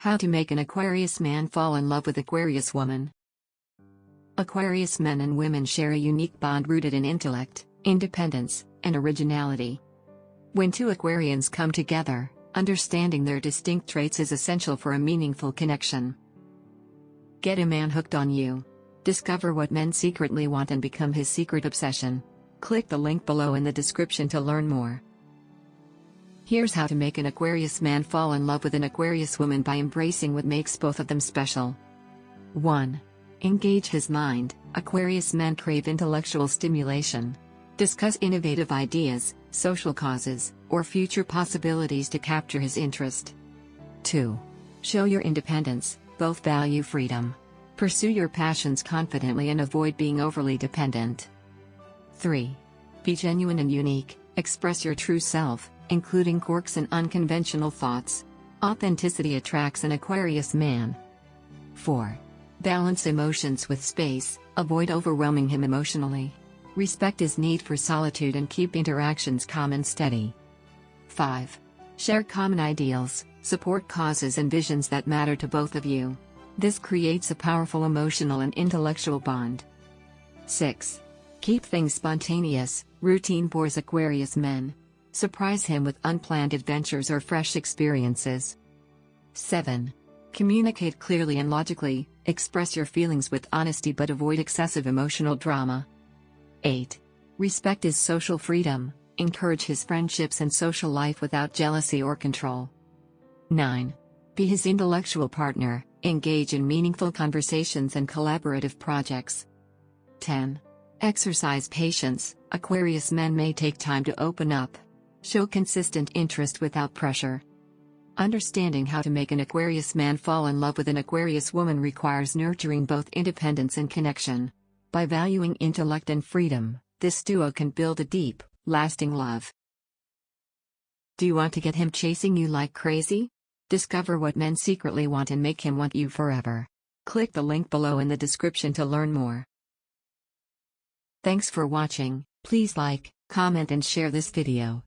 How to make an Aquarius man fall in love with Aquarius woman. Aquarius men and women share a unique bond rooted in intellect, independence, and originality. When two Aquarians come together, understanding their distinct traits is essential for a meaningful connection. Get a man hooked on you. Discover what men secretly want and become his secret obsession. Click the link below in the description to learn more. Here's how to make an Aquarius man fall in love with an Aquarius woman by embracing what makes both of them special. 1. Engage his mind. Aquarius men crave intellectual stimulation. Discuss innovative ideas, social causes, or future possibilities to capture his interest. 2. Show your independence. Both value freedom. Pursue your passions confidently and avoid being overly dependent. 3. Be genuine and unique. Express your true self, including quirks and unconventional thoughts. Authenticity attracts an Aquarius man. 4. Balance emotions with space. Avoid overwhelming him emotionally. Respect his need for solitude and keep interactions calm and steady. 5. Share common ideals. Support causes and visions that matter to both of you. This creates a powerful emotional and intellectual bond. 6. Keep things spontaneous. Routine bores Aquarius men. Surprise him with unplanned adventures or fresh experiences. 7. Communicate clearly and logically. Express your feelings with honesty but avoid excessive emotional drama. 8. Respect his social freedom. Encourage his friendships and social life without jealousy or control. 9. Be his intellectual partner. Engage in meaningful conversations and collaborative projects. 10. Exercise patience. Aquarius men may take time to open up. Show consistent interest without pressure. Understanding how to make an Aquarius man fall in love with an Aquarius woman requires nurturing both independence and connection. By valuing intellect and freedom, this duo can build a deep, lasting love. Do you want to get him chasing you like crazy? Discover what men secretly want and make him want you forever. Click the link below in the description to learn more. Thanks for watching. Please like, comment and share this video.